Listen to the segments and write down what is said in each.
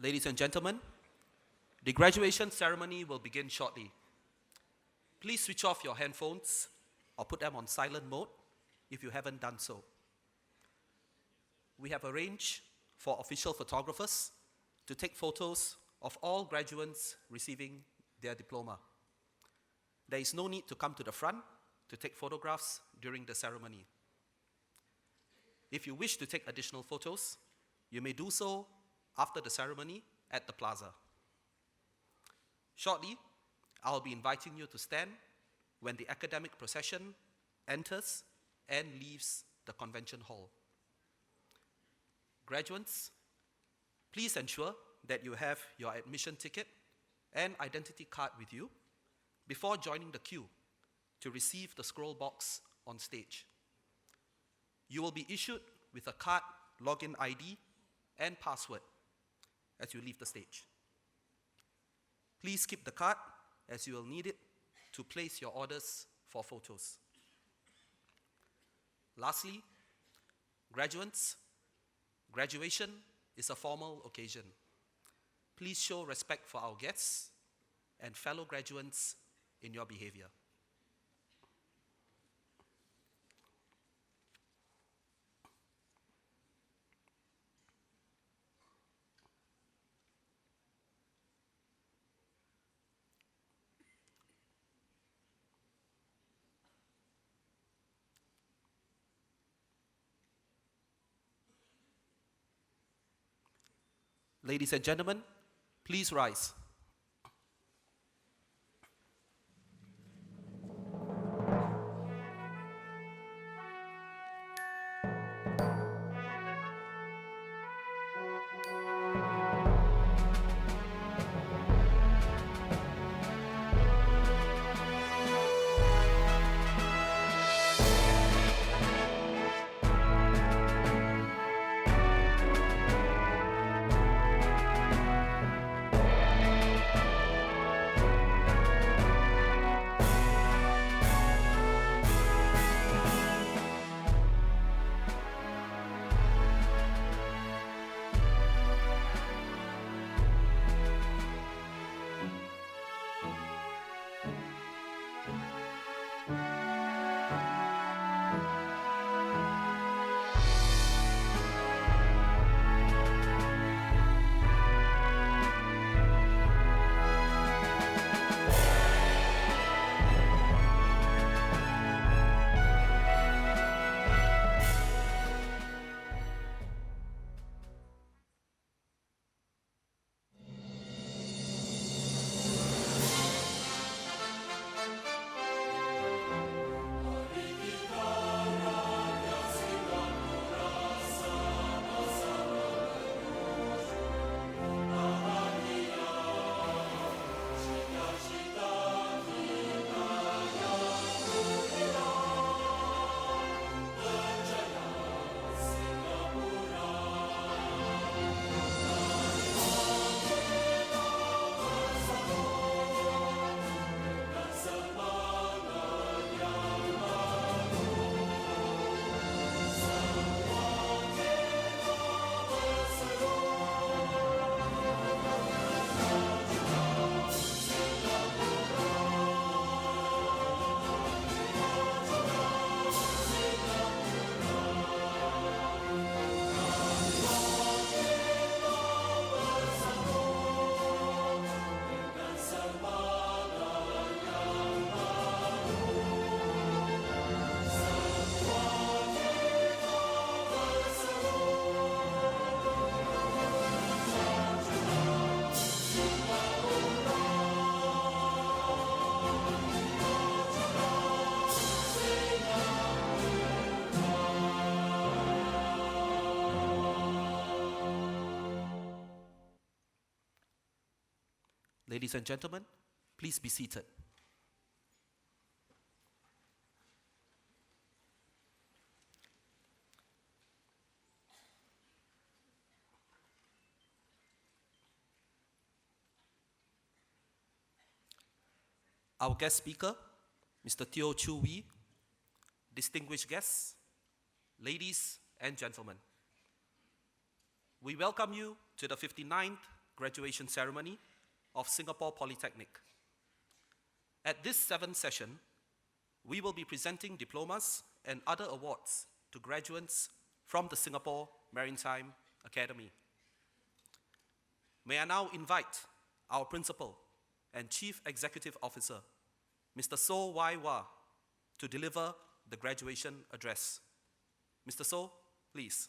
Ladies and gentlemen, the graduation ceremony will begin shortly. Please switch off your handphones or put them on silent mode if you haven't done so. We have arranged for official photographers to take photos of all graduates receiving their diploma. There is no need to come to the front to take photographs during the ceremony. If you wish to take additional photos, you may do so after the ceremony at the plaza. Shortly, I'll be inviting you to stand when the academic procession enters and leaves the convention hall. Graduates, please ensure that you have your admission ticket and identity card with you before joining the queue to receive the scroll box on stage. You will be issued with a card, login ID, and password as you leave the stage. Please keep the card as you will need it to place your orders for photos. Lastly, graduates, graduation is a formal occasion. Please show respect for our guests and fellow graduates in your behavior. Ladies and gentlemen, please rise. Ladies and gentlemen, please be seated. Our guest speaker, Mr. Teo Chu Wee, distinguished guests, ladies and gentlemen, we welcome you to the 59th graduation ceremony of Singapore Polytechnic. At this 7th session, we will be presenting diplomas and other awards to graduates from the Singapore Maritime Academy. May I now invite our Principal and Chief Executive Officer, Mr. So Wai Wah, to deliver the graduation address. Mr. So, please.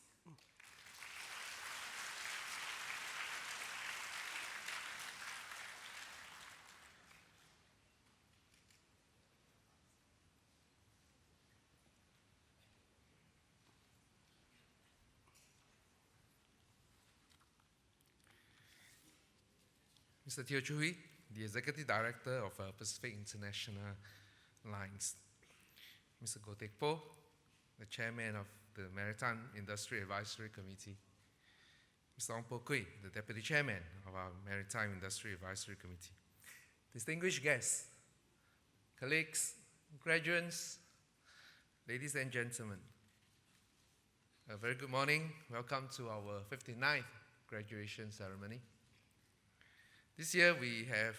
Mr. Teo Chui, the Executive Director of Pacific International Lines. Mr. Goh Teck Poh, the Chairman of the Maritime Industry Advisory Committee. Mr. Ong Po Kui, the Deputy Chairman of our Maritime Industry Advisory Committee. Distinguished guests, colleagues, graduates, ladies and gentlemen, a very good morning. Welcome to our 59th graduation ceremony. This year we have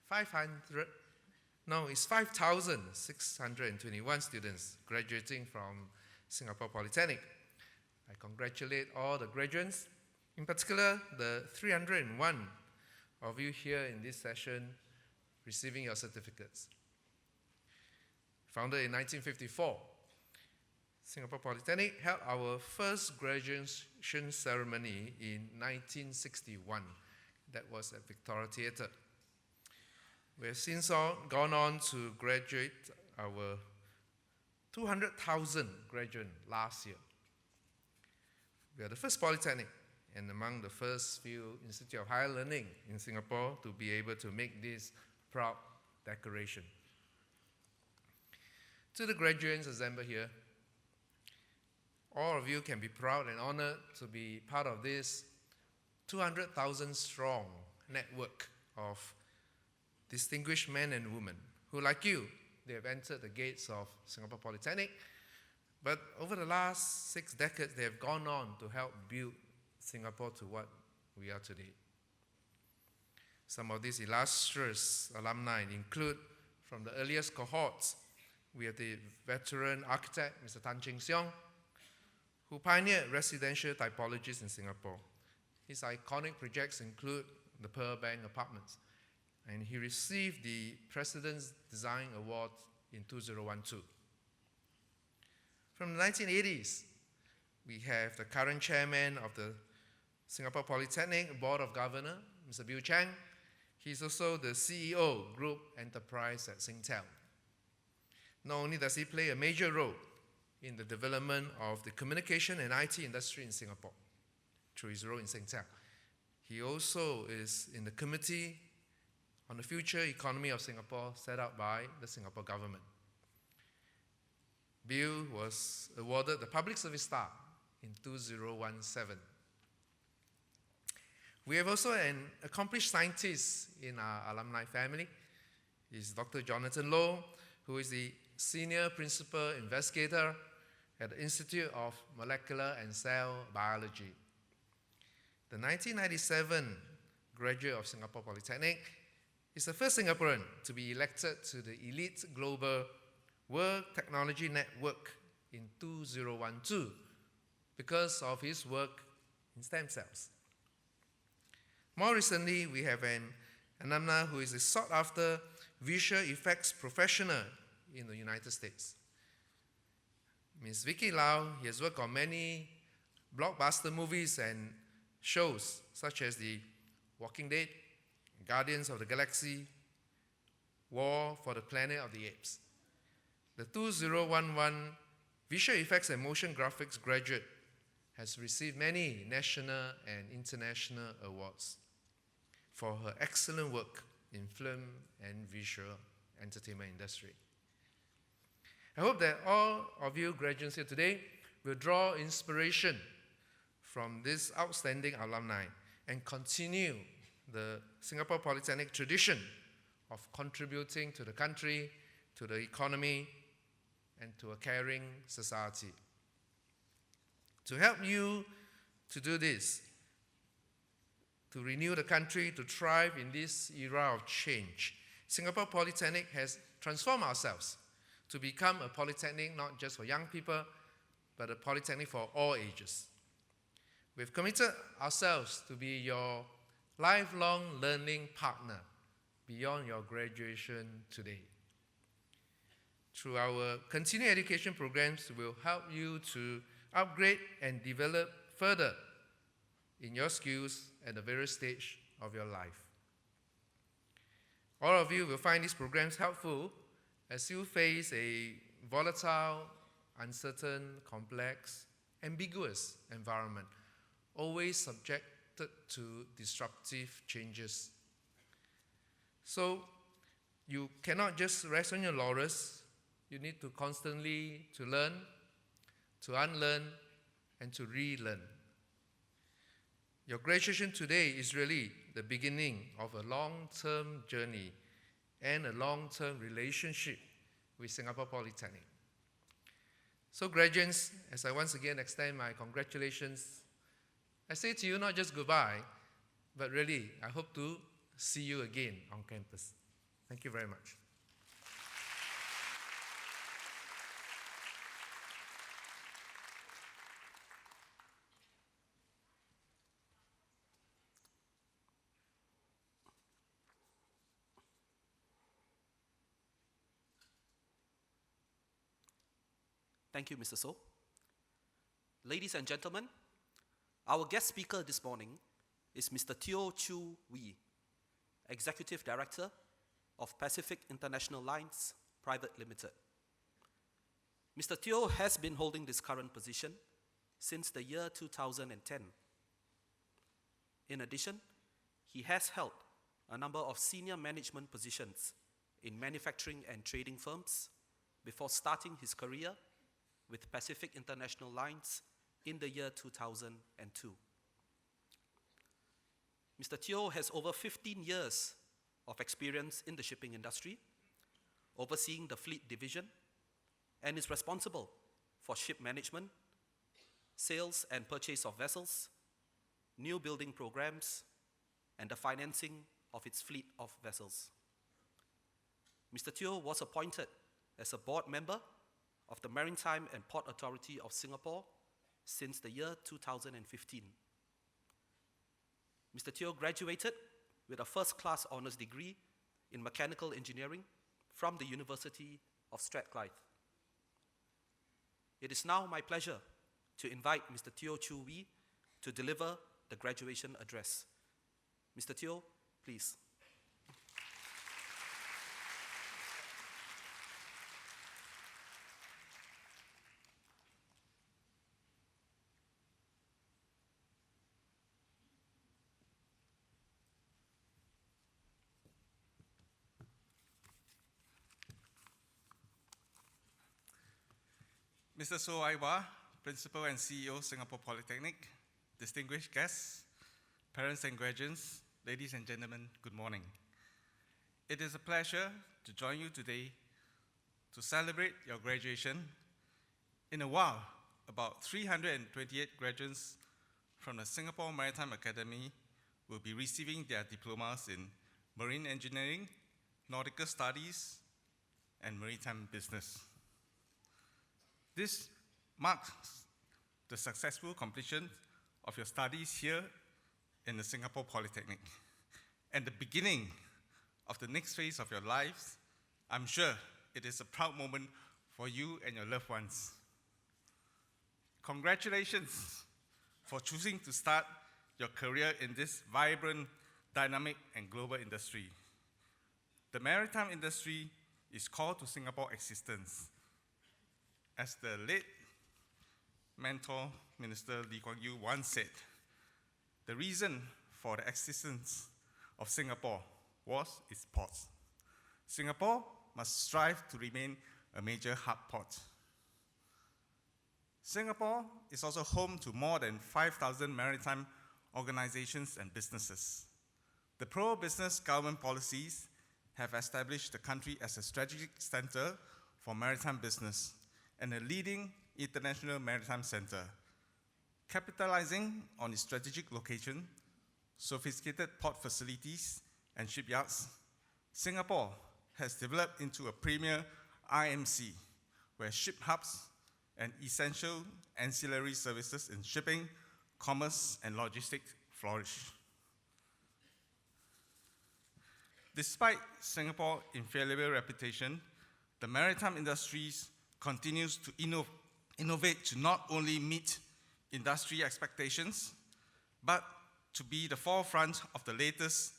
5,621 students graduating from Singapore Polytechnic. I congratulate all the graduates, in particular the 301 of you here in this session receiving your certificates. Founded in 1954, Singapore Polytechnic held our first graduation ceremony in 1961. That was at Victoria Theatre. We have since gone on to graduate our 200,000 graduates last year. We are the first polytechnic and among the first few institutes of higher learning in Singapore to be able to make this proud declaration. To the graduates assembled here, all of you can be proud and honored to be part of this 200,000 strong network of distinguished men and women who, like you, they have entered the gates of Singapore Polytechnic, but over the last 6 decades, they have gone on to help build Singapore to what we are today. Some of these illustrious alumni include, from the earliest cohorts, we have the veteran architect, Mr. Tan Cheng Siong, who pioneered residential typologies in Singapore. His iconic projects include the Pearl Bank Apartments, and he received the President's Design Award in 2012. From the 1980s, we have the current chairman of the Singapore Polytechnic Board of Governors, Mr. Bill Chang. He's also the CEO, Group Enterprise at Singtel. Not only does he play a major role in the development of the communication and IT industry in Singapore, through his role in Singtel. He also is in the Committee on the Future Economy of Singapore set up by the Singapore government. Bill was awarded the Public Service Star in 2017. We have also an accomplished scientist in our alumni family. He's Dr. Jonathan Loh, who is the Senior Principal Investigator at the Institute of Molecular and Cell Biology. The 1997 graduate of Singapore Polytechnic is the first Singaporean to be elected to the elite global World Technology Network in 2012 because of his work in stem cells. More recently, we have an alumna who is a sought-after visual effects professional in the United States. Ms. Vicky Lau, he has worked on many blockbuster movies and shows such as The Walking Dead, Guardians of the Galaxy, War for the Planet of the Apes. The 2011 Visual Effects and Motion Graphics graduate has received many national and international awards for her excellent work in film and visual entertainment industry. I hope that all of you graduates here today will draw inspiration from this outstanding alumni and continue the Singapore Polytechnic tradition of contributing to the country, to the economy, and to a caring society. To help you to do this, to renew the country, to thrive in this era of change. Singapore Polytechnic has transformed ourselves to become a polytechnic not just for young people, but a polytechnic for all ages. We've committed ourselves to be your lifelong learning partner beyond your graduation today. Through our continuing education programs, we'll help you to upgrade and develop further in your skills at the various stage of your life. All of you will find these programs helpful as you face a volatile, uncertain, complex, ambiguous environment, always subjected to disruptive changes. So you cannot just rest on your laurels. You need to constantly to learn, to unlearn, and to relearn. Your graduation today is really the beginning of a long-term journey and a long-term relationship with Singapore Polytechnic. So graduates, as I once again extend my congratulations, I say to you not just goodbye, but really, I hope to see you again on campus. Thank you very much. Thank you, Mr. So. Ladies and gentlemen, our guest speaker this morning is Mr. Teo Chu Wee, Executive Director of Pacific International Lines Private Limited. Mr. Teo has been holding this current position since the year 2010. In addition, he has held a number of senior management positions in manufacturing and trading firms before starting his career with Pacific International Lines in the year 2002. Mr. Teo has over 15 years of experience in the shipping industry, overseeing the fleet division, and is responsible for ship management, sales and purchase of vessels, new building programs, and the financing of its fleet of vessels. Mr. Teo was appointed as a board member of the Maritime and Port Authority of Singapore since the year 2015. Mr. Teo graduated with a first-class honours degree in mechanical engineering from the University of Strathclyde. It is now my pleasure to invite Mr. Teo Chu Wee to deliver the graduation address. Mr. Teo, please. Mr. So Aiwa, Principal and CEO, Singapore Polytechnic, distinguished guests, parents and graduates, ladies and gentlemen, good morning. It is a pleasure to join you today to celebrate your graduation. In a while, about 328 graduates from the Singapore Maritime Academy will be receiving their diplomas in marine engineering, nautical studies, and maritime business. This marks the successful completion of your studies here in the Singapore Polytechnic and the beginning of the next phase of your lives. I'm sure it is a proud moment for you and your loved ones. Congratulations for choosing to start your career in this vibrant, dynamic, and global industry. The maritime industry is core to Singapore's existence. As the late mentor, Minister Lee Kuan Yew, once said, the reason for the existence of Singapore was its ports. Singapore must strive to remain a major hub port. Singapore is also home to more than 5,000 maritime organizations and businesses. The pro-business government policies have established the country as a strategic center for maritime business and a leading international maritime center. Capitalizing on its strategic location, sophisticated port facilities, and shipyards, Singapore has developed into a premier IMC, where ship hubs and essential ancillary services in shipping, commerce, and logistics flourish. Despite Singapore's infallible reputation, the maritime industries continues to innovate to not only meet industry expectations, but to be the forefront of the latest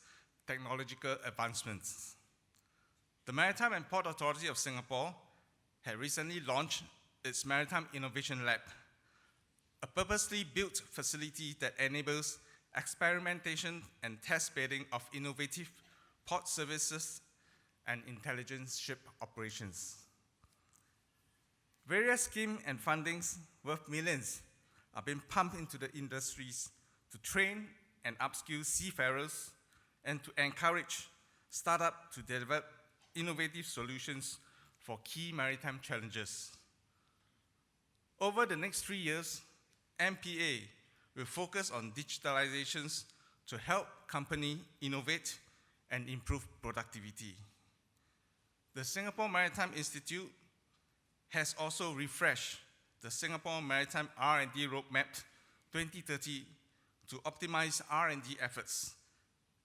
technological advancements. The Maritime and Port Authority of Singapore had recently launched its Maritime Innovation Lab, a purposely built facility that enables experimentation and test bedding of innovative port services and intelligent ship operations. Various schemes and fundings worth millions are being pumped into the industries to train and upskill seafarers and to encourage startups to develop innovative solutions for key maritime challenges. Over the next 3 years, MPA will focus on digitalizations to help companies innovate and improve productivity. The Singapore Maritime Institute has also refreshed the Singapore Maritime R&D Roadmap 2030 to optimize R&D efforts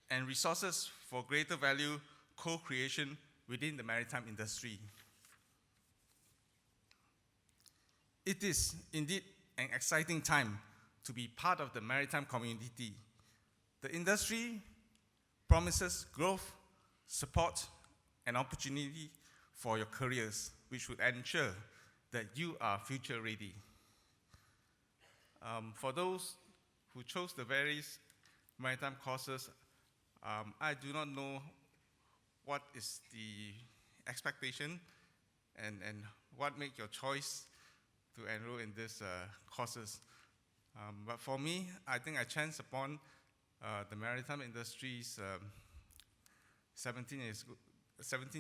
and resources for greater value co-creation within the maritime industry. It is indeed an exciting time to be part of the maritime community. The industry promises growth, support, and opportunity for your careers, which would ensure that you are future ready. For those who chose the various maritime courses, I do not know what is the expectation and what make your choice to enroll in these courses. But for me, I think I chanced upon the maritime industries 17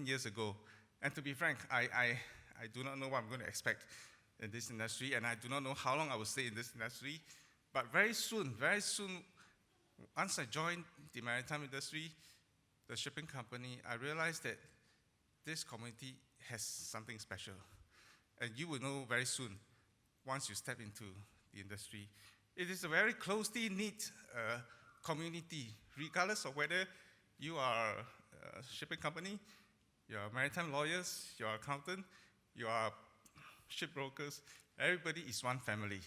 years ago. And to be frank, I do not know what I'm going to expect in this industry, and I do not know how long I will stay in this industry. But very soon, once I joined the maritime industry, the shipping company, I realized that this community has something special. And you will know very soon, once you step into the industry. It is a very closely knit community, regardless of whether you are a shipping company, you are maritime lawyers, you are accountant, you are shipbrokers. Everybody is one family.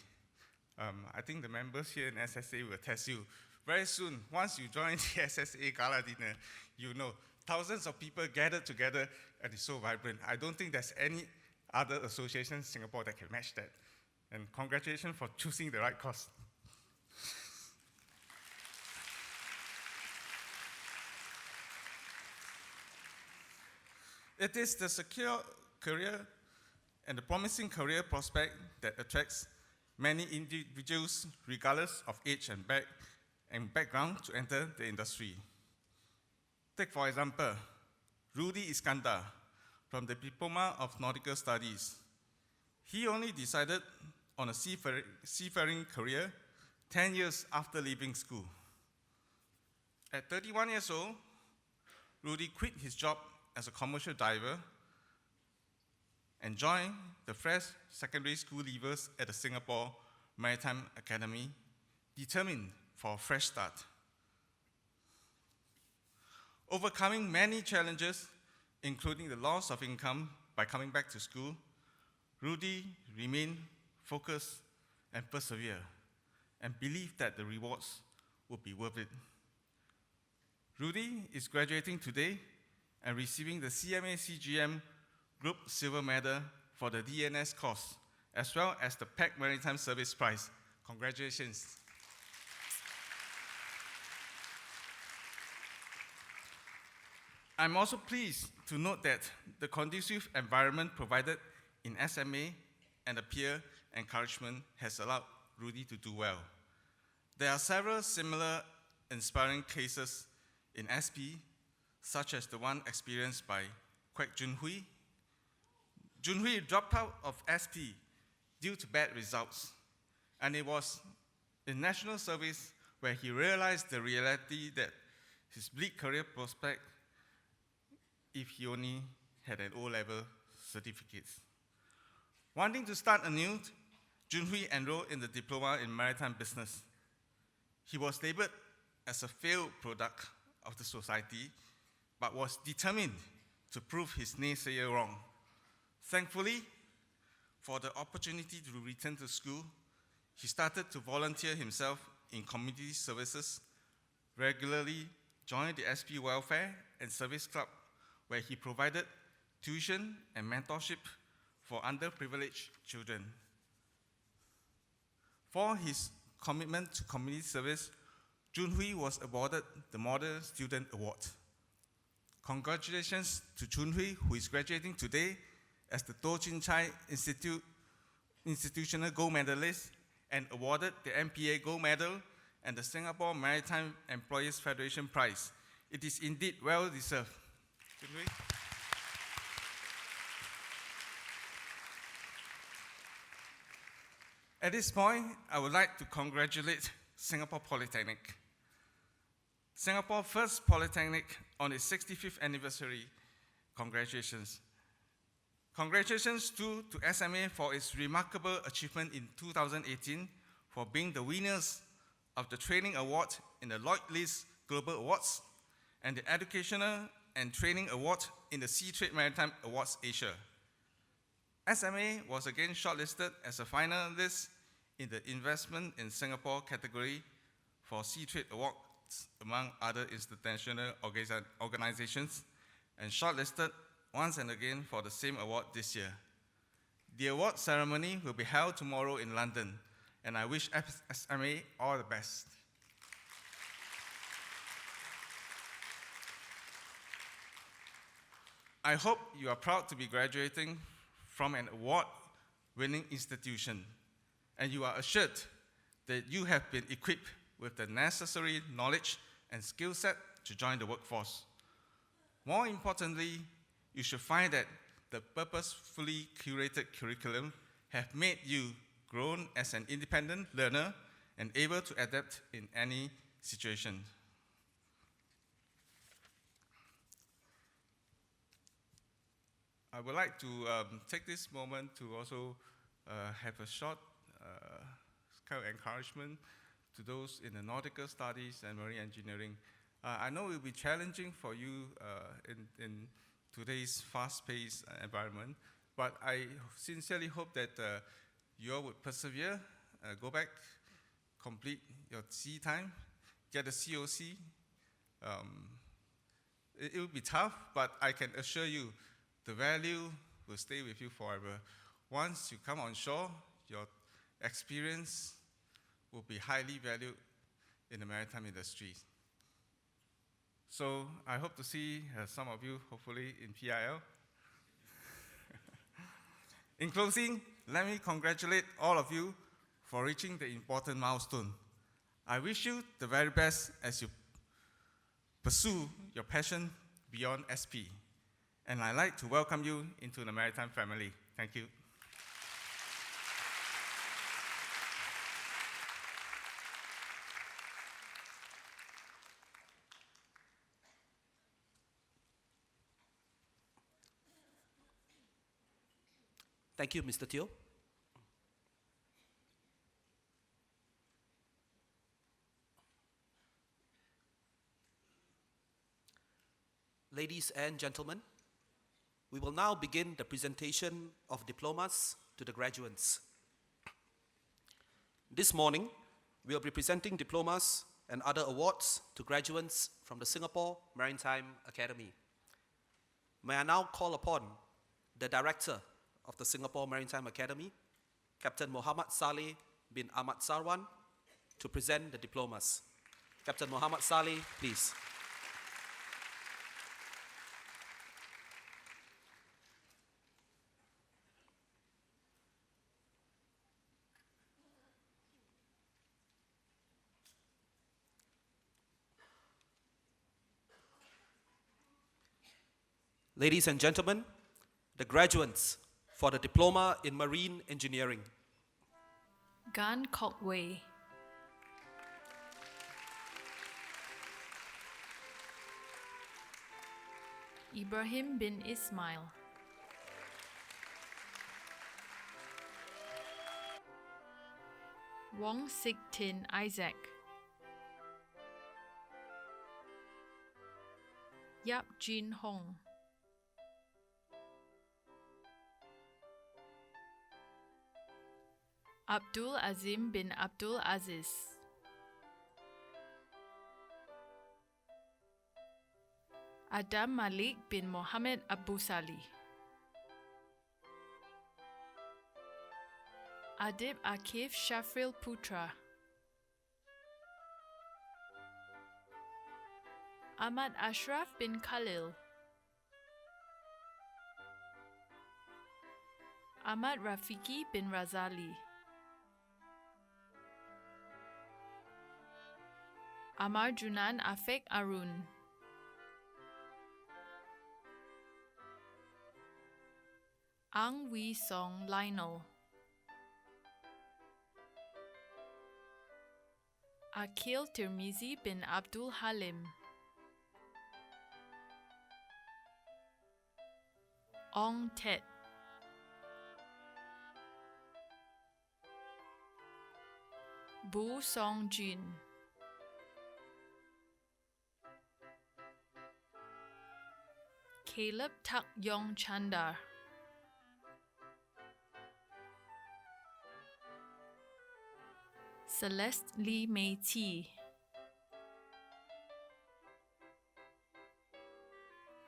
I think the members here in SSA will attest you. Very soon, once you join the SSA Gala Dinner, you know, thousands of people gathered together and it's so vibrant. I don't think there's any other association in Singapore that can match that. And congratulations for choosing the right course. It is the secure career and the promising career prospect that attracts many individuals, regardless of age and background, to enter the industry. Take, for example, Rudy Iskandar from the Diploma of Nautical Studies. He only decided on a seafaring career 10 years after leaving school. At 31 years old, Rudy quit his job as a commercial diver and joined the fresh secondary school leavers at the Singapore Maritime Academy, determined for a fresh start. Overcoming many challenges, including the loss of income by coming back to school, Rudy remained focused and persevered and believed that the rewards would be worth it. Rudy is graduating today and receiving the CMA CGM Group Silver Medal for the DNS course, as well as the PAC Maritime Service Prize. Congratulations. I'm also pleased to note that the conducive environment provided in SMA and the peer encouragement has allowed Rudy to do well. There are several similar inspiring cases in SP, such as the one experienced by Kwek Junhui. Junhui dropped out of SP due to bad results, and it was in national service where he realized the reality that his bleak career prospect if he only had an O-level certificate. Wanting to start anew, Junhui enrolled in the Diploma in Maritime Business. He was labeled as a failed product of the society, but was determined to prove his naysayer wrong. Thankfully, for the opportunity to return to school, he started to volunteer himself in community services, regularly joined the SP Welfare and Service Club, where he provided tuition and mentorship for underprivileged children. For his commitment to community service, Junhui was awarded the Model Student Award. Congratulations to Junhui, who is graduating today as the Toh Chin Chai Institutional Gold Medalist and awarded the MPA Gold Medal and the Singapore Maritime Employees Federation Prize. It is indeed well deserved. Junhui. At this point, I would like to congratulate Singapore Polytechnic. Singapore's first Polytechnic on its 65th anniversary. Congratulations. Congratulations to SMA for its remarkable achievement in 2018 for being the winners of the Training Award in the Lloyd List Global Awards and the Educational and Training Award in the Sea Trade Maritime Awards Asia. SMA was again shortlisted as a finalist in the Investment in Singapore category for Sea Trade Awards among other international organizations and shortlisted once and again for the same award this year. The award ceremony will be held tomorrow in London, and I wish SMA all the best. I hope you are proud to be graduating from an award-winning institution, and you are assured that you have been equipped with the necessary knowledge and skill set to join the workforce. More importantly, you should find that the purposefully curated curriculum have made you grown as an independent learner and able to adapt in any situation. I would like to take this moment to also have a short kind of encouragement to those in the nautical studies and marine engineering. I know it will be challenging for you in today's fast-paced environment, but I sincerely hope that you all would persevere, go back, complete your C time, get a COC. It will be tough, but I can assure you the value will stay with you forever. Once you come on shore, your experience will be highly valued in the maritime industry. So I hope to see some of you, hopefully, in PIL. In closing, let me congratulate all of you for reaching the important milestone. I wish you the very best as you pursue your passion beyond SP. And I'd like to welcome you into the maritime family. Thank you. Thank you, Mr. Teo. Ladies and gentlemen, we will now begin the presentation of diplomas to the graduates. This morning, we will be presenting diplomas and other awards to graduates from the Singapore Maritime Academy. May I now call upon the Director of the Singapore Maritime Academy, Captain Muhammad Saleh bin Ahmad Sarwan, to present the diplomas. Captain Muhammad Saleh, please. Ladies and gentlemen, the graduates for the Diploma in Marine Engineering. Gan Kok Wei. Ibrahim bin Ismail, Wong Sik Tin Isaac, Yap Jin Hong, Abdul Azim bin Abdul Aziz, Adam Malik bin Mohammed Abu Sali, Adib Akif Shafril Putra, Ahmad Ashraf bin Khalil, Ahmad Rafiki bin Razali, Amar Junan Afek Arun, Ang Wee Song Lionel, Akil Tirmizi bin Abdul Halim, Ong Tet, Bu Song Jin, Caleb Tak Yong Chandar, Celeste Lee Mei Ti,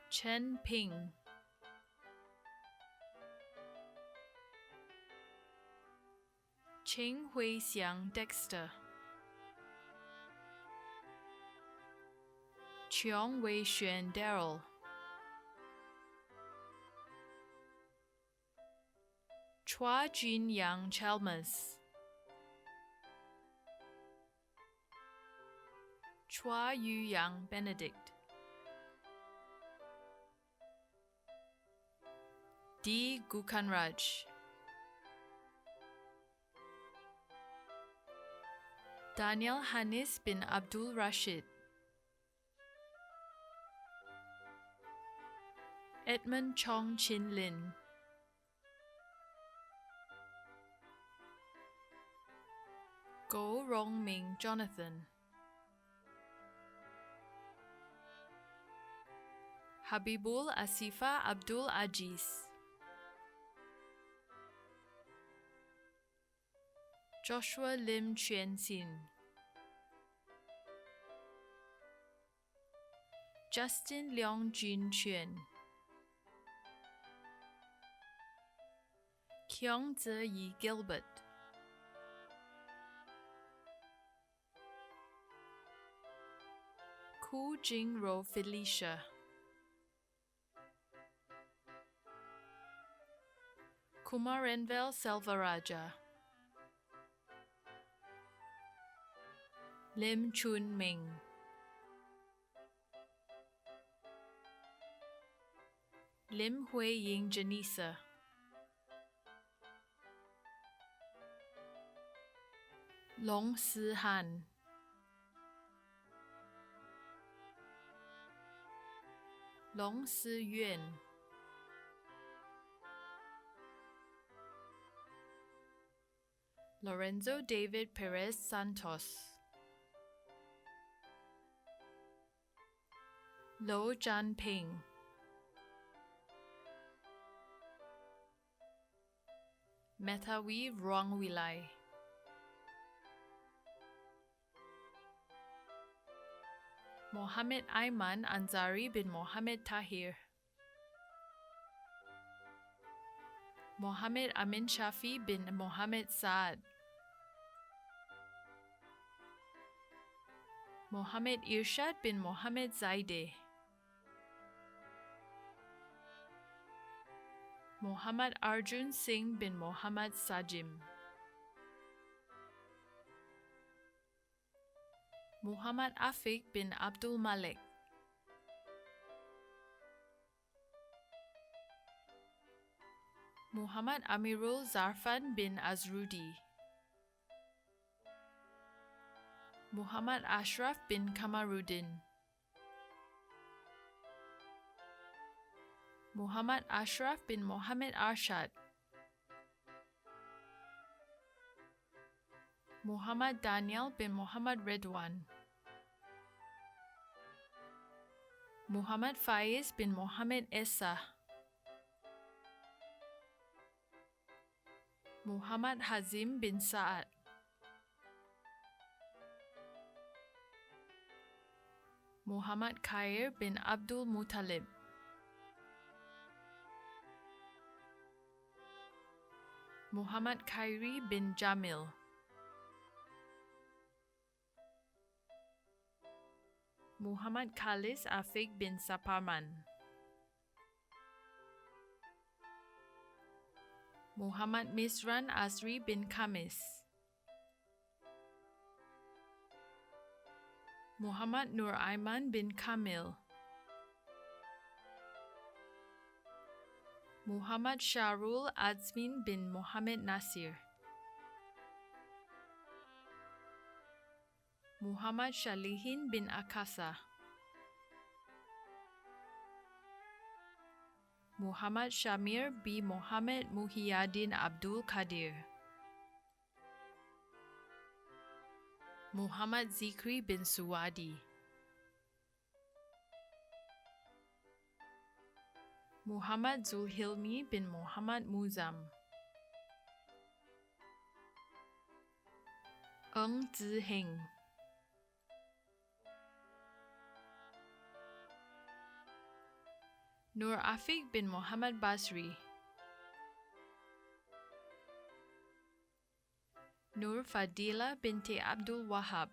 Chen Ping, Cheng Hui Xiang Dexter, Cheong Wei Xuan Daryl, Chua Jin Yang Chalmers, Chua Yu Yang Benedict, D. Gukanraj, Daniel Hanis bin Abdul Rashid, Edmund Chong Chin Lin, Go Rong Ming Jonathan, Habibul Asifa Abdul Aziz, Joshua Lim Chuan Sin, Justin Leong Jin Chuan, Kiong Zi Yi Gilbert, Ku Jing Ro Felicia, Kumarenvel Selvaraja, Lim Chun Ming, Lim Hui Ying Janisa, Long Si Han, Long Si Yuan, Lorenzo David Perez Santos, Lo Jan Ping, Metawi Ruang Wilai, Mohammed Aiman Ansari bin Mohammed Tahir, Mohammed Amin Shafi bin Mohammed Saad, Mohammed Irshad bin Mohammed Zaide, Mohammad Arjun Singh bin Mohammad Sajim, Muhammad Afiq bin Abdul Malik, Muhammad Amirul Zarfan bin Azrudi, Muhammad Ashraf bin Kamaruddin, Muhammad Ashraf bin Mohammed Arshad, Muhammad Daniel bin Muhammad Redwan, Muhammad Faiz bin Mohammed Essa, Muhammad Hazim bin Sa'ad, Muhammad Khair bin Abdul Muttalib, Muhammad Khairi bin Jamil, Muhammad Khalis Afiq bin Saparman, Muhammad Misran Asri bin Kamis, Muhammad Nur Aiman bin Kamil, Muhammad Sharul Azmin bin Muhammad Nasir, Muhammad Shalihin bin Akasa, Muhammad Shamir bin Muhammad Muhyiddin Abdul Qadir, Muhammad Zikri bin Suwadi, Muhammad Zulhilmi bin Muhammad Muzam, Ng Ziheng, Nur Afiq bin Muhammad Basri, Nur Fadila binti Abdul Wahab,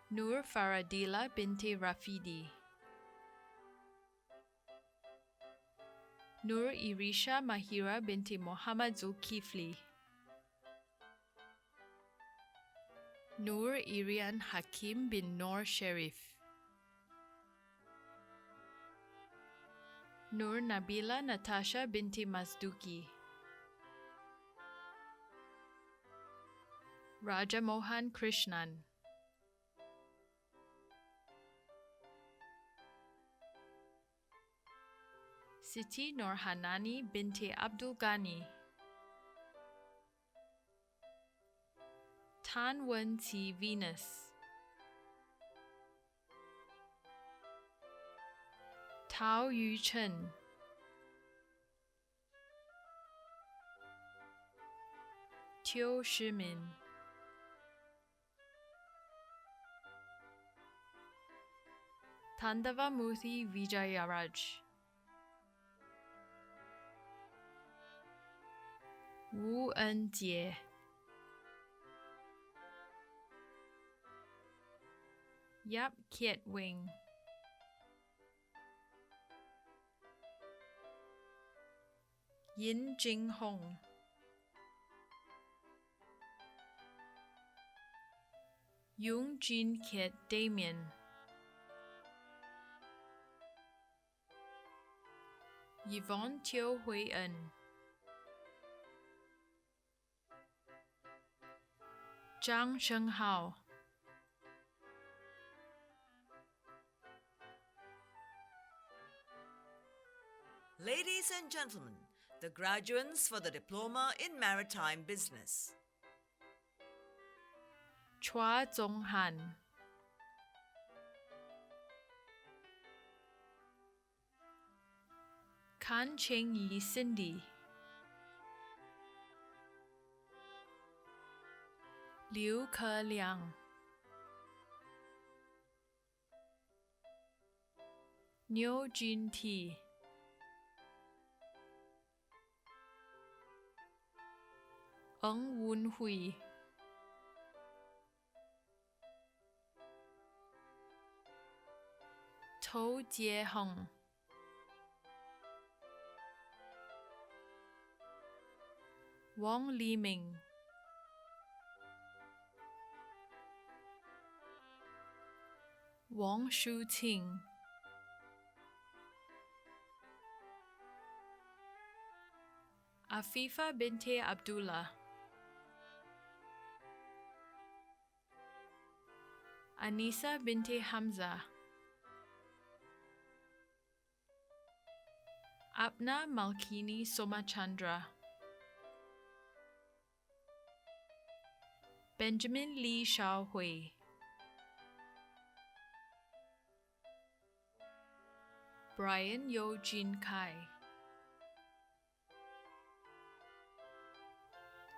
Nur Faradila binti Rafidi, Nur Irisha Mahira binti Muhammad Zulkifli, Nur Irian Hakim bin Noor Sharif, Nur Nabila Natasha binti Mazduki, Raja Mohan Krishnan, Siti Nur Hanani binti Abdul Ghani, Tan Wen Qi Venus, Tao Yu Chen, Tiu Shimin, Tandavamuthi Vijayaraj, Wu Enjie, Yap Kiet Wing, Yin Jing Hong, Yung Jin Kiet Damien, Yvonne Teo Hui En, Zhang Shenghao, Ladies and gentlemen, the graduates for the Diploma in Maritime Business. Chua Zonghan, Kan Cheng Yi Cindy, Liu Ke Liang, Niu Jin Ti, Ng Wun Hui, Tou Jie Heng, Wang Liming, Wang Shuqing, Afifa binti Abdullah, Anisa binti Hamza, Apna Malkini Somachandra, Benjamin Lee Shao Hui, Brian Yo Jin Kai,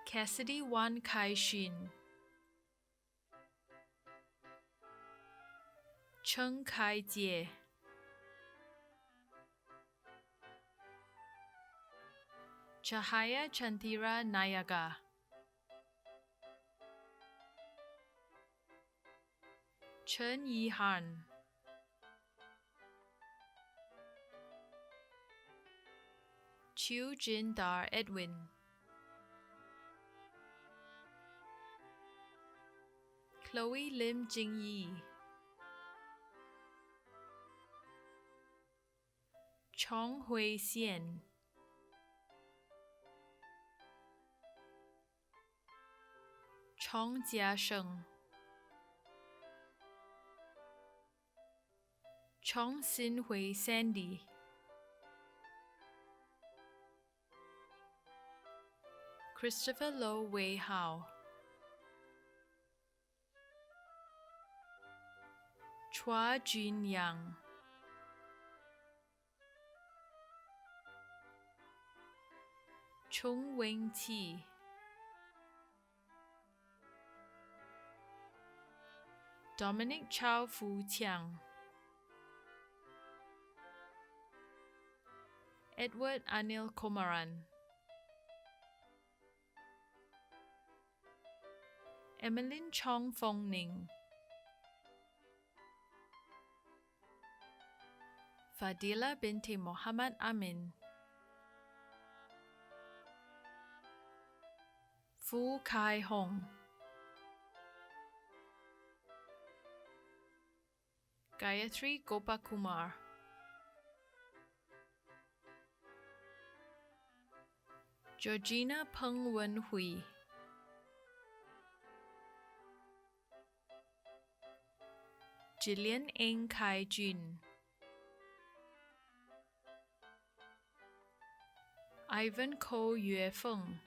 Cassidy Wan Kai Shin, Cheng Kai Jie, Chahaya Chantira Nayaga, Chen Yi Han, Chiu Jin Dar Edwin, Chloe Lim Jing Yi, Chong Hui Xian, Chong Jia Sheng, Chong Xin Hui Sandy, Christopher Lo Wei Hao, Chua Jin Yang, Chung Wing Qi, Dominic Chow Fu Tiang, Edward Anil Komaran, Emmeline Chong Fong Ning, Fadila binti Muhammad Amin, Fu Kai Hong, Gayatri Gopakumar, Georgina Peng Wen Hui, Jillian Eng Kai Jun, Ivan Ko Yue Feng,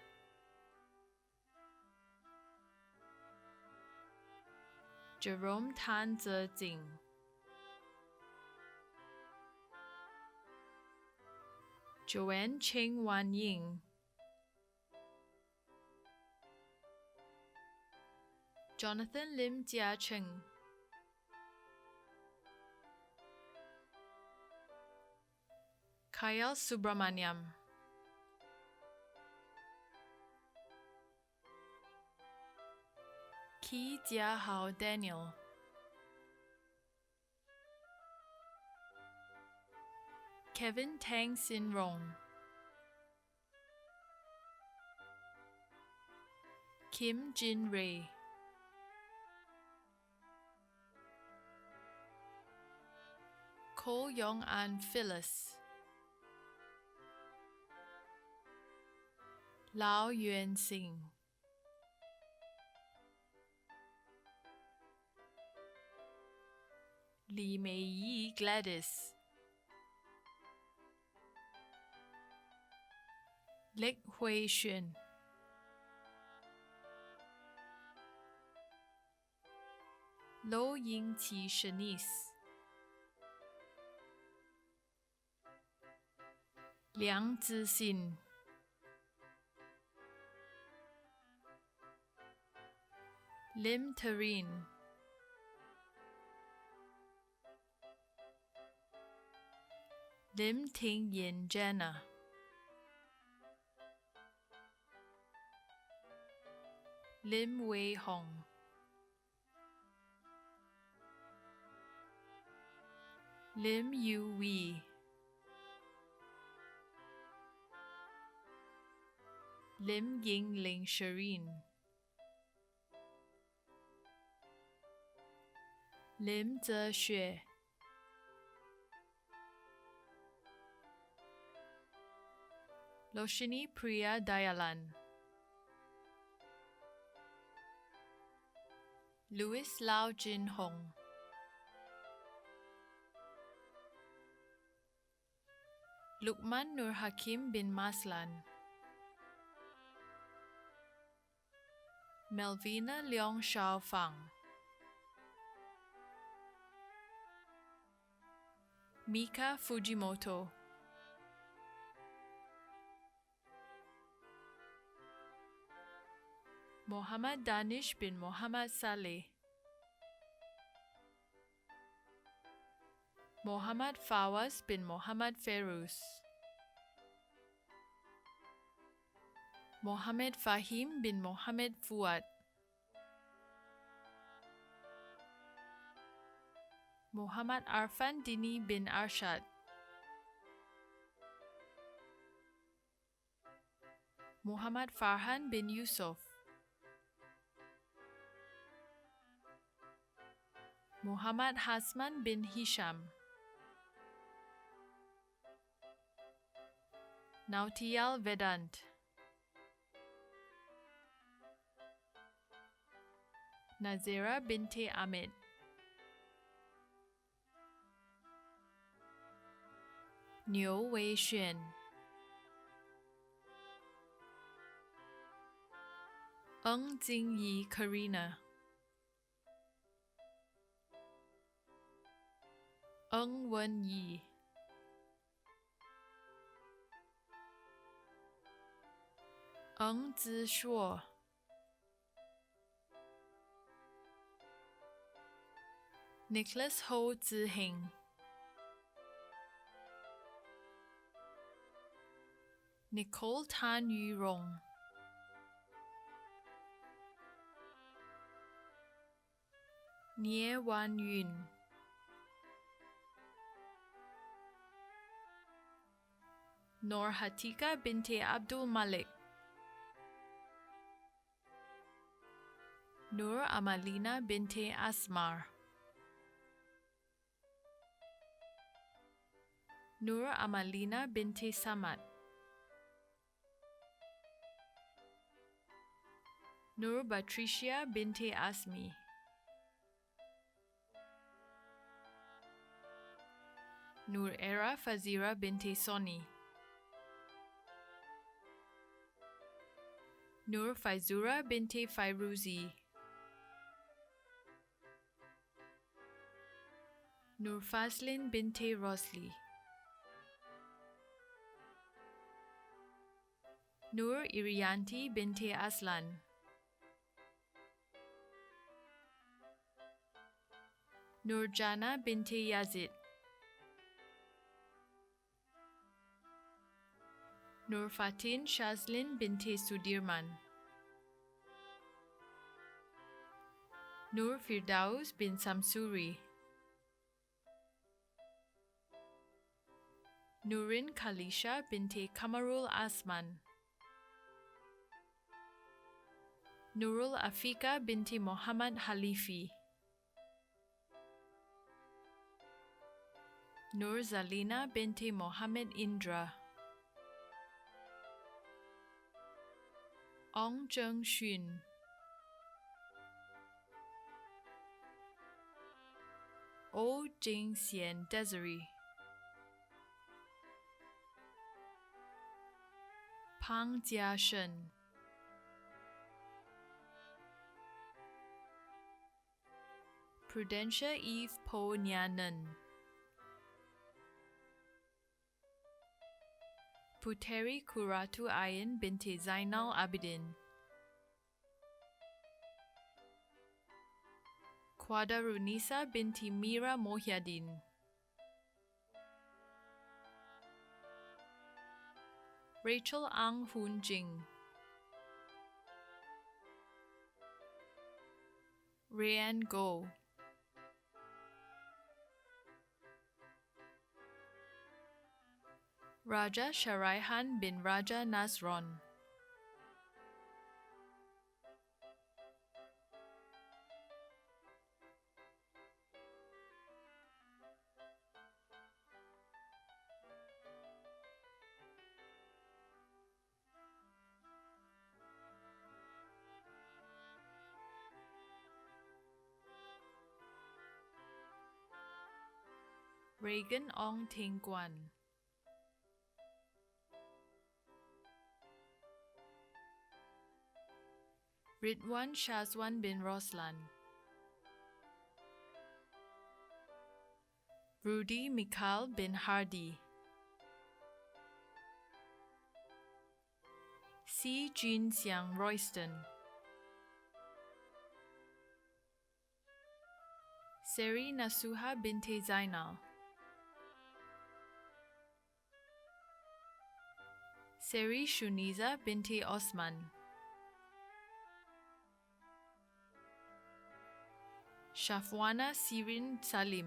Jerome Tan Ze Jing, Joanne Cheng Wan Ying, Jonathan Lim Jia Cheng, Kyle Subramaniam, Ki Jia Hao Daniel, Kevin Tang Sin Rong, Kim Jin Ray, Ko Yong An Phyllis, Lao Yuan Singh, Li Mei Yi Gladys, Lek Hui Xuan, Lo Ying Qi Shanice, Liang Zixin, Lim Tarin, Lim Ting Yin Jenna, Lim Wei Hong, Lim Yu Wei, Lim Ying Ling Shireen, Lim Zexue, Loshini Priya Dayalan, Louis Lau Jin Hong, Lukman Nur Hakim bin Maslan, Melvina Leong Shao Fang, Mika Fujimoto, Mohammad Danish bin Mohammad Saleh, Mohammad Fawaz bin Mohammad Feruz, Mohammad Fahim bin Mohammad Fuad, Muhammad Arfan Dini bin Arshad, Muhammad Farhan bin Yusuf, Muhammad Hasman bin Hisham, Nautiyal Vedant, Nazira binti Ahmed, Niu Wei Xuan, Eng Jingyi Karina, Eng Wen Yi, Eng Zishuo, Nicholas Ho Ziheng, Nicole Tan Yurong, Nie Wan Yun, Nur Hatika binti Abdul Malik, Nur Amalina binti Asmar, Nur Amalina binti Samad, Nur Patricia binti Asmi, Nur Era Fazira binti Soni, Nur Faizura binti Fairuzi, Nur Fazlin binti Rosli, Nur Irianti binti Aslan, Nurjana binti Yazid, Nur Fatin Shazlin binti Sudirman, Nur Firdaus bin Samsuri, Nurin Khalisha binti Kamarul Asman, Nurul Afika binti Muhammad Halifi, Nur Zalina binti Mohammed Indra, Ong Zheng Xun, O Jing Xian Desiree, Pang Jiashen, Prudentia Eve Po Nyanen, Puteri Kuratu Ayin binti Zainal Abidin, Quadarunisa binti Mira Mohyadin, Rachel Ang Hoon Jing, Rayan Go, Raja Sharaihan bin Raja Nasron, Reagan Ong Ting Guan, Ridwan Shazwan bin Roslan, Rudy Mikhail bin Hardy, C. Jin Xiang Royston, Seri Nasuha binti Zainal, Seri Shuniza binti Osman, Shafwana Sirin Salim,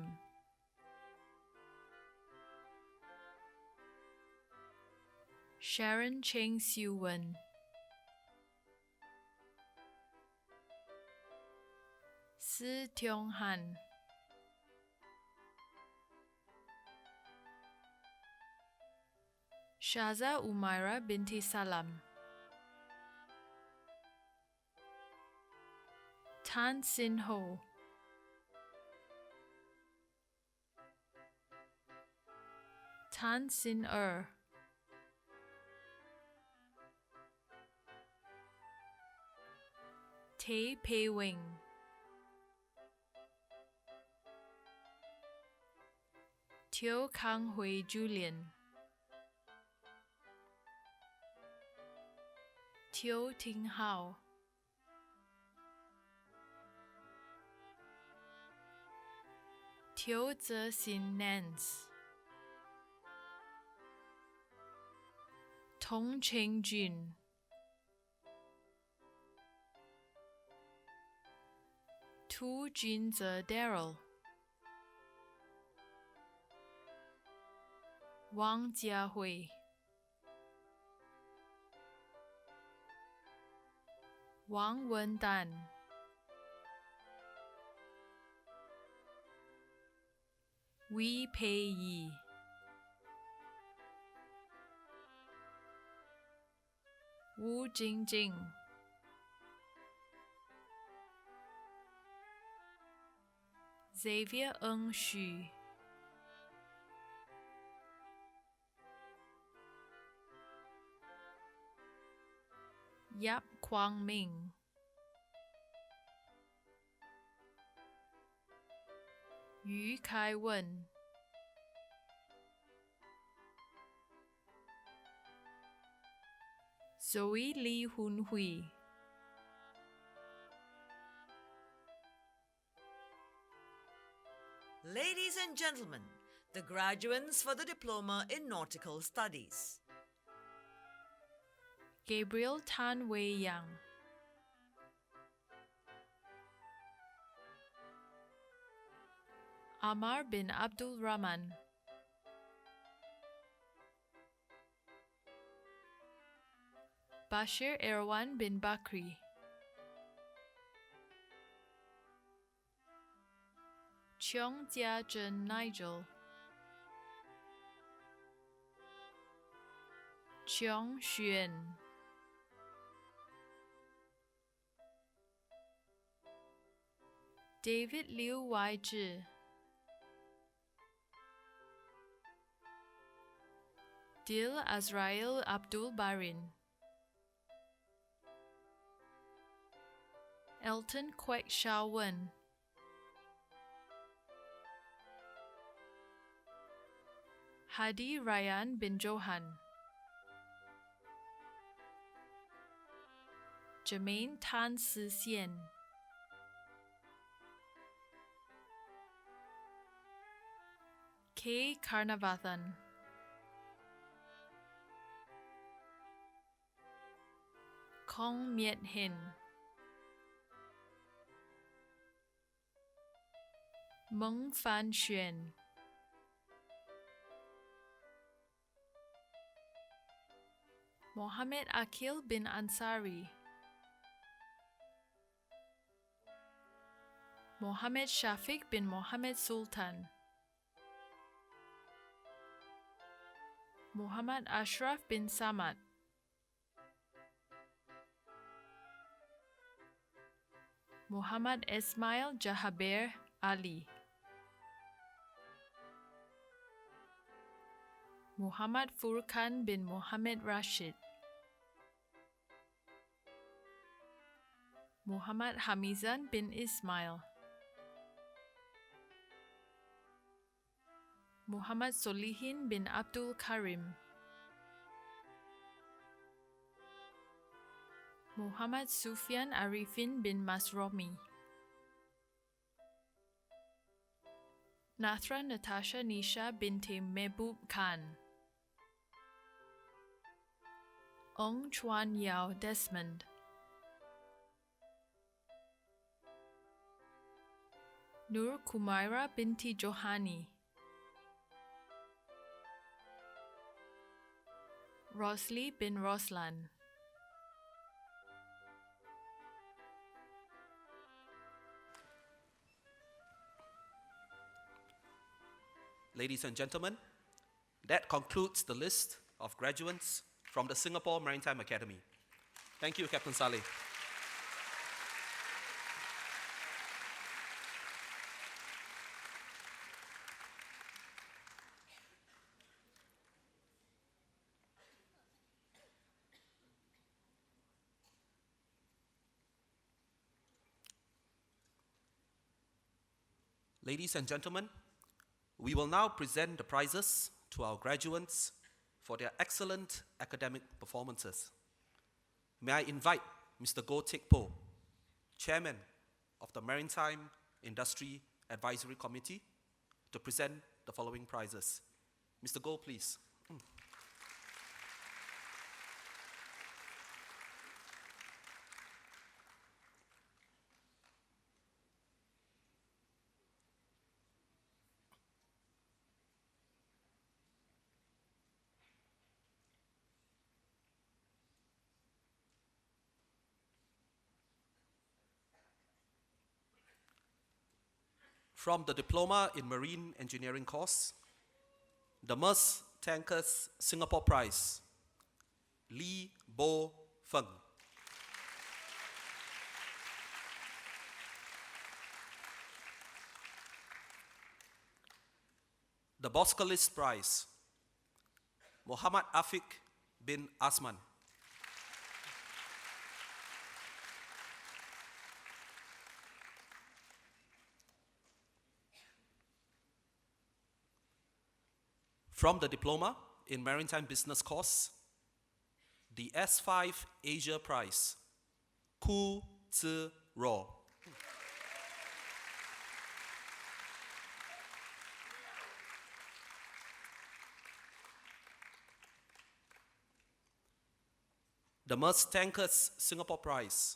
Sharon Cheng Siu Wen, Si Tiong Han, Shaza Umaira binti Salam, Tan Sin Ho, Tan Sin Tay Pei Wing, Teo Kang Hui Julian, Teo Ting Hao, Teo Ze Xin Nance, Tong Cheng Jun, Tu Jin Ze Daryl, Wang Jiahui, Wang Wendan, Wei Pei Yi, Wu Jingjing, Xavier Ng Xu, Yap Kwang Ming, Yu Kai Wen, Zoe Li Hun Hui, Ladies and gentlemen, the graduates for the Diploma in Nautical Studies. Gabriel Tan Wei Yang, Amar bin Abdul Rahman, Bashir Erwan bin Bakri, Cheong Jia Zhen Nigel, Cheong Xuan, David Liu Wai Zhi, Dil Azrael Abdul Barin, Elton Kwek Shao Wen, Hadi Ryan bin Johan, Jermaine Tan Si Xian, K. Karnavathan, Kong Miet Hin, Meng Fan Xuan, Mohammed Akil bin Ansari, Mohammed Shafiq bin Mohammed Sultan, Muhammad Ashraf bin Samad, Muhammad Ismail Jahaber Ali, Muhammad Furkan bin Muhammad Rashid, Muhammad Hamizan bin Ismail, Muhammad Solihin bin Abdul Karim, Muhammad Sufyan Arifin bin Masromi, Nathra Natasha Nisha binti Mehboob Khan, Ong Chuan Yao Desmond, Nur Kumaira binti Johani, Rosli bin Roslan, Ladies and gentlemen, that concludes the list of graduates from the Singapore Maritime Academy. Thank you, Captain Saleh. Ladies and gentlemen, we will now present the prizes to our graduates for their excellent academic performances. May I invite Mr. Goh Teck Poh, Chairman of the Maritime Industry Advisory Committee, to present the following prizes. Mr. Goh, please. From the Diploma in Marine Engineering course, the MERS Tankers Singapore Prize, Lee Bo Feng. The Boskalis Prize, Muhammad Afiq bin Asman. From the Diploma in Maritime Business course, the S5 Asia Prize, Ku Tzu Ro. The MERS Tankers Singapore Prize,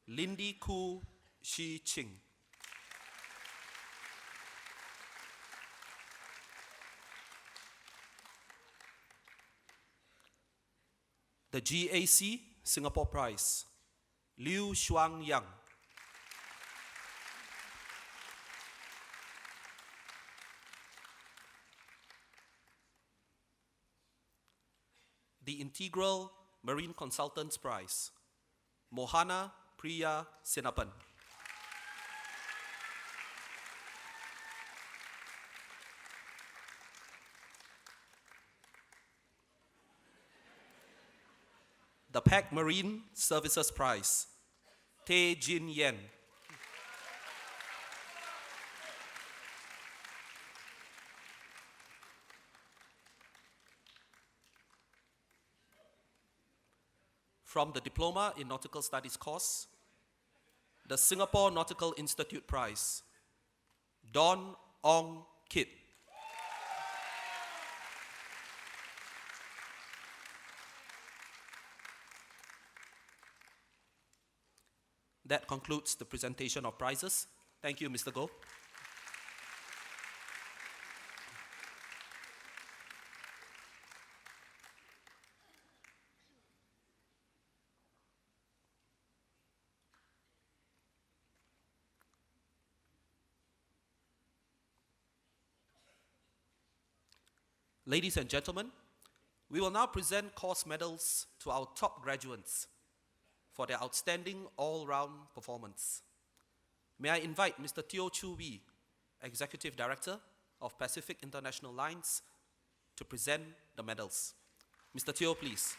Lindy Ku Shi Ching. The GAC Singapore Prize, Liu Shuang Yang. The Integral Marine Consultants Prize, Mohana Priya Sinapan. The PAC Marine Services Prize, Tae Jin Yen. From the Diploma in Nautical Studies course, the Singapore Nautical Institute Prize, Don Ong Kit. That concludes the presentation of prizes. Thank you, Mr. Goh. Ladies and gentlemen, we will now present course medals to our top graduates for their outstanding all-round performance. May I invite Mr. Teo Chu Wee, Executive Director of Pacific International Lines, to present the medals. Mr. Teo, please.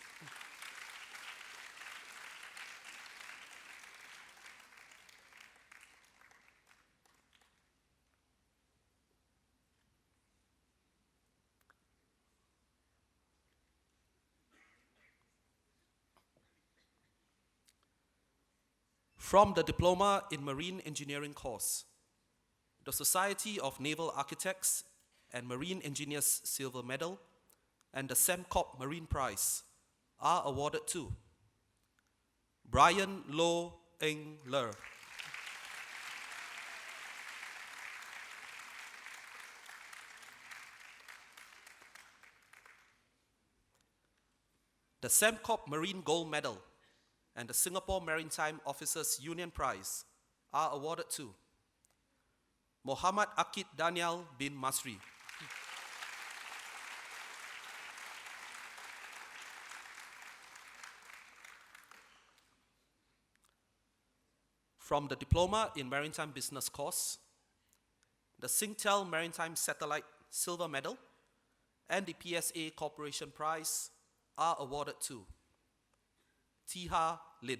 From the Diploma in Marine Engineering course, the Society of Naval Architects and Marine Engineers Silver Medal and the SEMCOP Marine Prize are awarded to Brian Loh Eng Ler. The SEMCOP Marine Gold Medal and the Singapore Maritime Officers Union Prize are awarded to Muhammad Akid Daniel bin Masri. From the Diploma in Maritime Business course, the Singtel Maritime Satellite Silver Medal and the PSA Corporation Prize are awarded to Tiha Lin.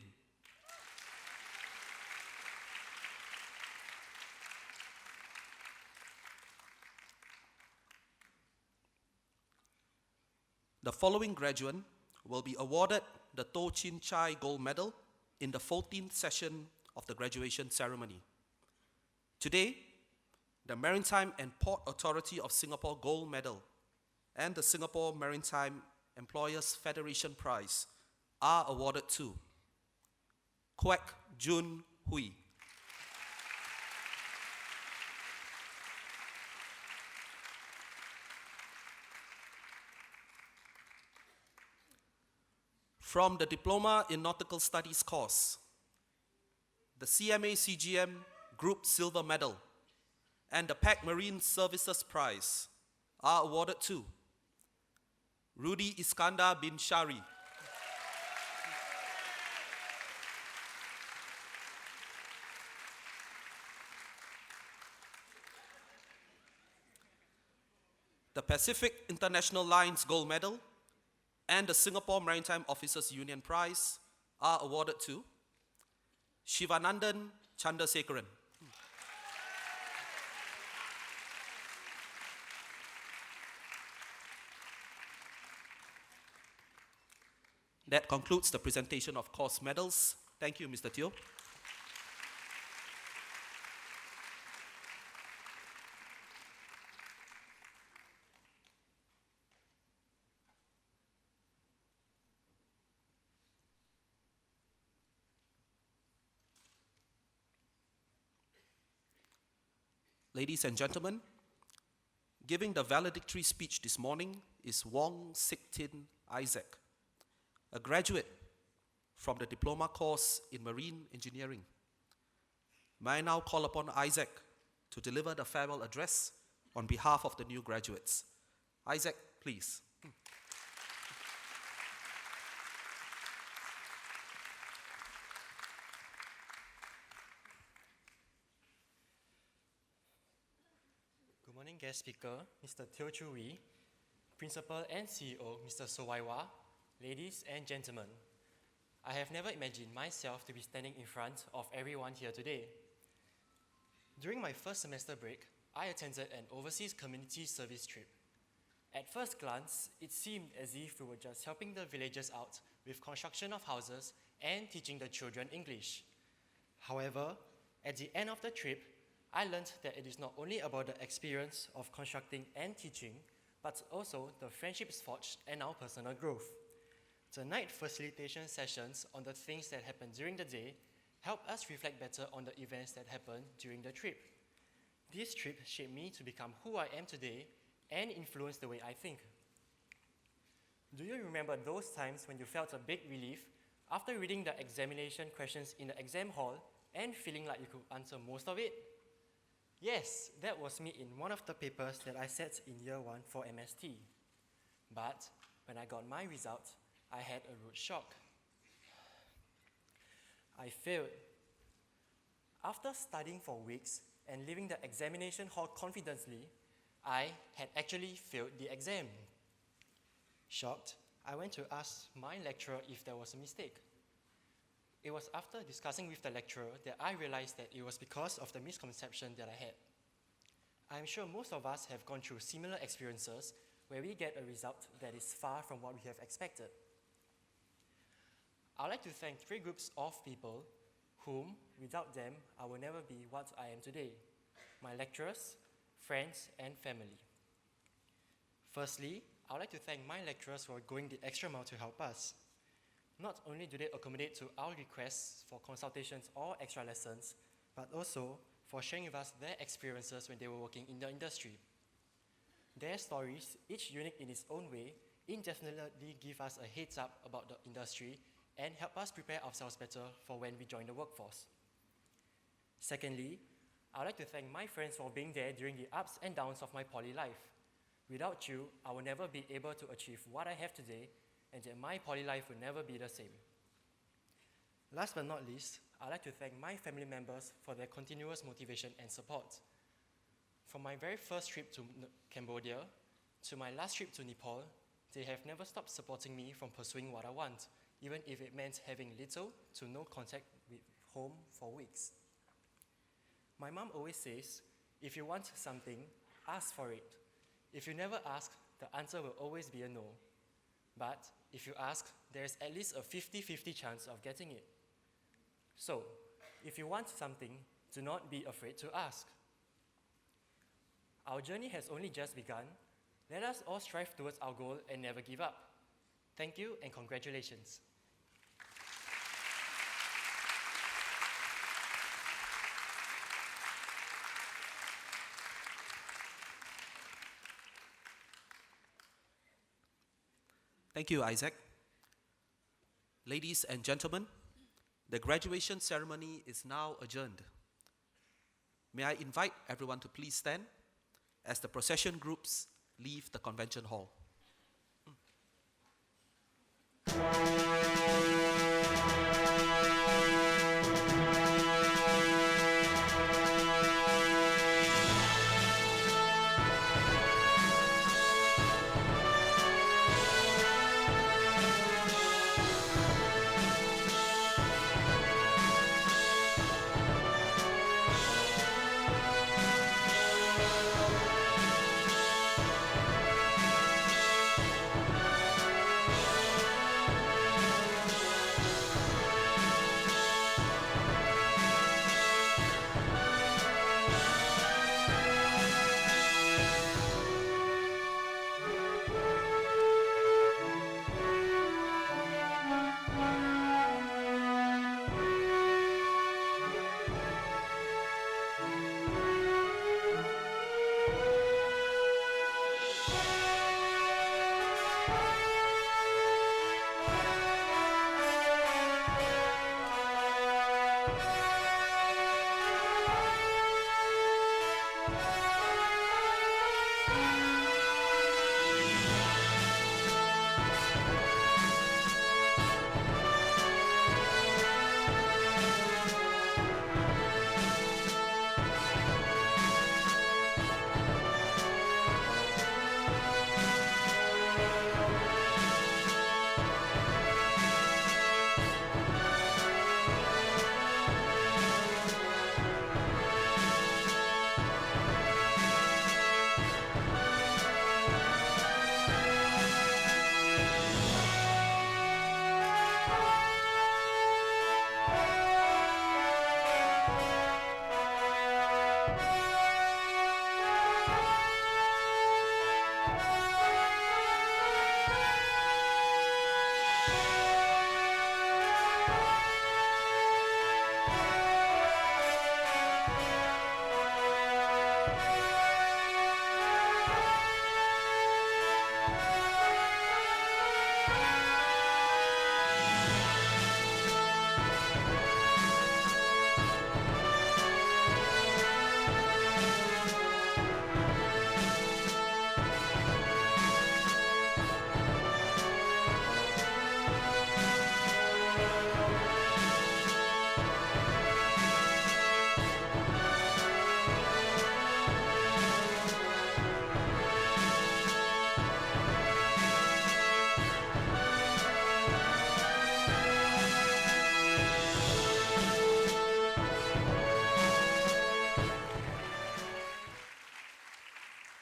The following graduate will be awarded the Toh Chin Chai Gold Medal in the 14th session of the graduation ceremony. Today, the Maritime and Port Authority of Singapore Gold Medal and the Singapore Maritime Employers Federation Prize are awarded to Kwek Jun Hui. From the Diploma in Nautical Studies course, the CMA CGM Group Silver Medal and the PAC Marine Services Prize are awarded to Rudy Iskandar bin Shari. The Pacific International Lines Gold Medal and the Singapore Maritime Officers Union Prize are awarded to Shivanandan Chandrasekaran. That concludes the presentation of course medals. Thank you, Mr. Teo. Ladies and gentlemen, giving the valedictory speech this morning is Wong Sik Tin Isaac, a graduate from the Diploma course in Marine Engineering. May I now call upon Isaac to deliver the farewell address on behalf of the new graduates. Isaac, please. Good morning, guest speaker, Mr. Teo Chu Wee, Principal and CEO, Mr. Sowaiwa, ladies and gentlemen. I have never imagined myself to be standing in front of everyone here today. During my first semester break, I attended an overseas community service trip. At first glance, it seemed as if we were just helping the villagers out with construction of houses and teaching the children English. However, at the end of the trip, I learned that it is not only about the experience of constructing and teaching, but also the friendships forged and our personal growth. The night facilitation sessions on the things that happened during the day helped us reflect better on the events that happened during the trip. This trip shaped me to become who I am today and influenced the way I think. Do you remember those times when you felt a big relief after reading the examination questions in the exam hall and feeling like you could answer most of it? Yes, that was me in one of the papers that I sat in year 1 for MST. But when I got my result, I had a rude shock. I failed. After studying for weeks and leaving the examination hall confidently, I had actually failed the exam. Shocked, I went to ask my lecturer if there was a mistake. It was after discussing with the lecturer that I realized that it was because of the misconception that I had. I'm sure most of us have gone through similar experiences where we get a result that is far from what we have expected. I'd like to thank 3 groups of people whom, without them, I will never be what I am today, my lecturers, friends, and family. Firstly, I would like to thank my lecturers for going the extra mile to help us. Not only do they accommodate to our requests for consultations or extra lessons, but also for sharing with us their experiences when they were working in the industry. Their stories, each unique in its own way, indefinitely give us a heads up about the industry and help us prepare ourselves better for when we join the workforce. Secondly, I would like to thank my friends for being there during the ups and downs of my poly life. Without you, I will never be able to achieve what I have today, and that my poly life will never be the same. Last but not least, I'd like to thank my family members for their continuous motivation and support. From my very first trip to Cambodia to my last trip to Nepal, they have never stopped supporting me from pursuing what I want, even if it meant having little to no contact with home for weeks. My mom always says, if you want something, ask for it. If you never ask, the answer will always be a no. But if you ask, there's at least a 50-50 chance of getting it. So, if you want something, do not be afraid to ask. Our journey has only just begun. Let us all strive towards our goal and never give up. Thank you and congratulations. Thank you, Isaac. Ladies and gentlemen, the graduation ceremony is now adjourned. May I invite everyone to please stand as the procession groups leave the convention hall.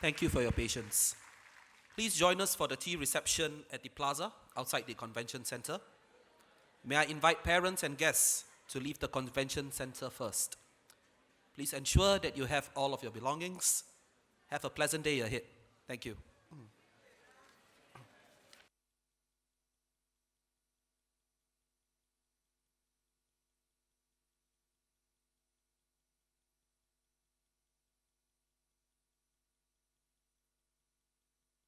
Thank you for your patience. Please join us for the tea reception at the plaza outside the convention center. May I invite parents and guests to leave the convention center first. Please ensure that you have all of your belongings. Have a pleasant day ahead. Thank you.